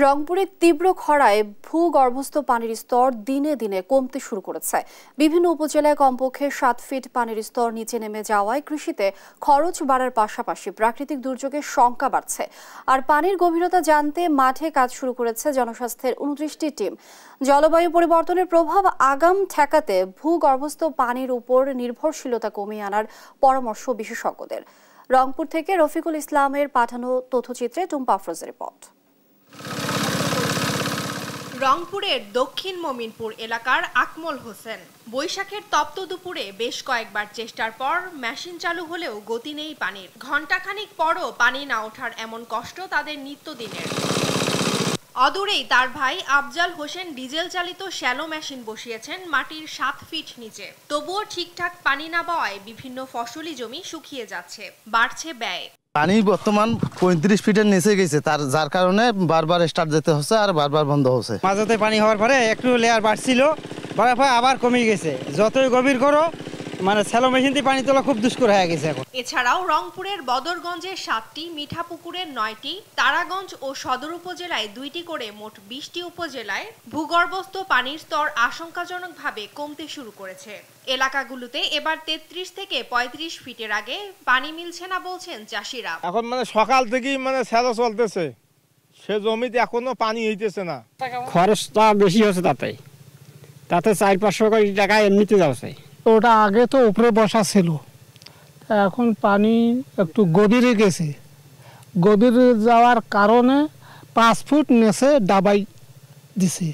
রংপুরে তীব্র খরায় ভূগর্ভস্থ পানির স্তর দিনে দিনে কমতে শুরু করেছে। বিভিন্ন উপজেলায় কমপক্ষে 7 ফিট পানির স্তর নিচে নেমে যাওয়ায় কৃষিতে খরচ বাড়ার পাশাপাশি প্রাকৃতিক দুর্যোগের শঙ্কা বাড়ছে। আর পানির গভীরতা জানতে মাঠে কাজ শুরু করেছে জনস্বাস্থ্যের 29টি টিম। জলবায়ু পরিবর্তনের প্রভাব আগাম ঠেকাতে ভূগর্ভস্থ পানির উপর নির্ভরশীলতা কমিয়ে আনার পরামর্শ বিশেষজ্ঞদের। রংপুর থেকে রফিকুল ইসলামের পাঠানো তথ্যচিত্রে টুম্পা আফরোজের রিপোর্ট। রংপুরের দক্ষিণ মমিনপুর এলাকার আকমল হোসেন বৈশাখের তপ্ত দুপুরে বেশ কয়েকবার চেষ্টার পর মেশিন চালু হলেও গতি নেই পানির। ঘণ্টাখানিক পরও পানি না ওঠার এমন কষ্ট তাদের নিত্যদিনের। অদূরেই তার ভাই আফজাল হোসেন ডিজেল চালিত শ্যালো মেশিন বসিয়েছেন মাটির 7 ফিট নিচে। তবুও ঠিকঠাক পানি না পাওয়ায় বিভিন্ন ফসলি জমি শুকিয়ে যাচ্ছে, বাড়ছে ব্যয়। পানি বর্তমান 35 ফিটের নিচে গেছে, যার কারণে বারবার স্টার্ট যেতে হচ্ছে আর বারবার বন্ধ হচ্ছে। মাঝাতে পানি হওয়ার পরে একটু লেয়ার বাড়ছিল, বাড়ার পরে আবার কমে গেছে। যতই গভীর করো শ্যালো মেশিন দিয়ে পানি তোলা খুব দুষ্কর হয়ে গেছে এখন। এছাড়াও রংপুরের বদরগঞ্জে 7টি, মিঠাপুকুরের 9টি, তারাগঞ্জ ও সদর উপজেলায় 2টি করে মোট 20টি উপজেলায় ভূগর্ভস্থ পানির স্তর আশঙ্কাজনকভাবে কমতে শুরু করেছে। এলাকাগুলোতে এবার 33 থেকে 35 ফিটের আগে পানি মিলছে না বলছেন চাষিরা। এখন সকাল থেকেই শ্যালো চলতেছে, সে জমিতে এখনো পানি হইতেছে না। খরচটা বেশি হচ্ছে, তাতে 400-500 কোটি টাকা এমনিতে যাচ্ছে। ওটা আগে তো উপরে বসা ছিল, এখন পানি একটু গভীরে গেছে। গভীরে যাওয়ার কারণে 5 ফুট নিচে ডাবাই দিছে,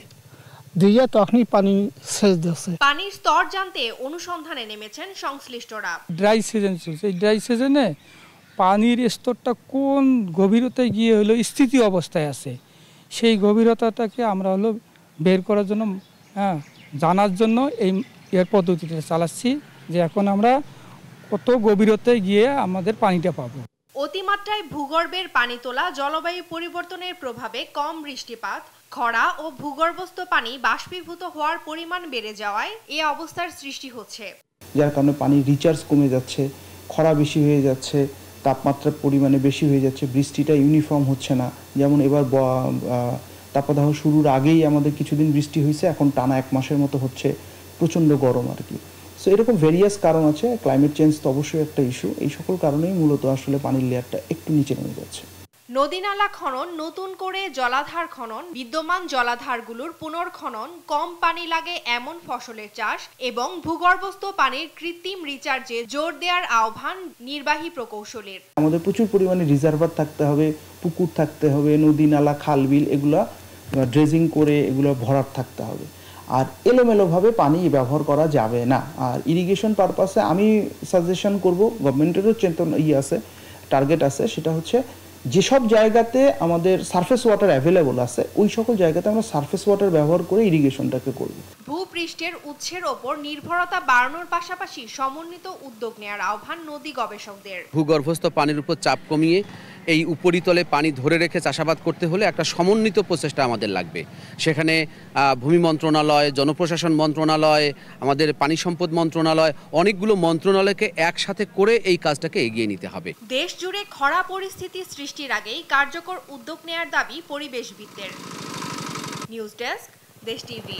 দিয়ে তখনই পানি সেচ দিচ্ছে। পানির স্তর জানতে অনুসন্ধানে নেমেছেন সংশ্লিষ্টরা। ড্রাই সিজন চলছে, এই ড্রাই সিজনে পানির স্তরটা কোন গভীরতায় গিয়ে হলো স্থিতি অবস্থায় আছে, সেই গভীরতাটাকে আমরা বের করার জন্য জানার জন্য এর পদ্ধতিটা চালাচ্ছি, যে এখন আমরা কত গভীরতায় গিয়ে আমাদের পানিটা পাবো। অতিমাত্রায় ভূগর্ভের পানি তোলা জলবায়ু পরিবর্তনের প্রভাবে কম বৃষ্টিপাত, খরা ও ভূগর্ভস্থ পানি বাষ্পীভূত হওয়ার পরিমাণ বেড়ে যাওয়ায় এই অবস্থার সৃষ্টি হচ্ছে। যার কারণে পানির রিচার্জ কমে যাচ্ছে, খরা বেশি হয়ে যাচ্ছে, তাপমাত্রার পরিমাণে বেশি হয়ে যাচ্ছে, বৃষ্টিটা ইউনিফর্ম হচ্ছে না। যেমন এবার তাপদাহ শুরুর আগেই আমাদের কিছুদিন বৃষ্টি হয়েছে, এখন টানা 1 মাসের মতো হচ্ছে, প্রচণ্ড গরম আর কি। সো এরকম ভেরিয়াস কারণ আছে। ক্লাইমেট চেঞ্জ তো অবশ্যই একটা ইস্যু। এই সকল কারণেই মূলত আসলে পানির লেয়ারটা একটু নিচে নেমে যাচ্ছে। নদী-নালা খনন, নতুন করে জলাধার খনন, বিদ্যমান জলাধারগুলোর পুনর্খনন, কম পানি লাগে এমন ফসলের চাষ এবং ভূগর্ভস্থ পানির কৃত্রিম রিচার্জে জোর দেওয়ার আহ্বান নির্বাহী প্রকৌশলীর। আমাদের প্রচুর পরিমাণে রিজার্ভার থাকতে হবে, পুকুর থাকতে হবে, নদী-নালা, খাল-বিল এগুলা ড্রেজিং করে এগুলো ভরাট থাকতে হবে। আর এলোমেলোভাবে পানি ব্যবহার করা যাবে না। আর ইরিগেশন পারপাসে আমি সাজেশন করব, গভর্নমেন্টেরও আছে, টার্গেট আছে, সেটা হচ্ছে যেসব জায়গাতে আমাদের সারফেস ওয়াটার অ্যাভেলেবল আছে ওই সকল জায়গাতে আমরা সারফেস ওয়াটার ব্যবহার করে ইরিগেশনটাকে করব। ভূপৃষ্ঠের উৎসের ওপর নির্ভরতা বাড়ানোর পাশাপাশি সমন্বিত উদ্যোগ নেওয়ার আহ্বান নদী গবেষকদের। ভূগর্ভস্থ পানির উপর চাপ কমিয়ে এই উপরিতলে পানি ধরে রেখে চাষাবাদ করতে হলে একটা সমন্বিত প্রচেষ্টা আমাদের লাগবে। সেখানে ভূমি মন্ত্রণালয়, জনপ্রশাসন মন্ত্রণালয়, আমাদের পানি সম্পদ মন্ত্রণালয়, অনেকগুলো মন্ত্রণালয়কে একসাথে করে এই কাজটাকে এগিয়ে নিতে হবে। দেশ জুড়ে খরা পরিস্থিতি সৃষ্টির আগেই কার্যকর উদ্যোগ নেওয়ার দাবি পরিবেশবিদদের। নিউজ ডেস্ক, দেশ টিভি।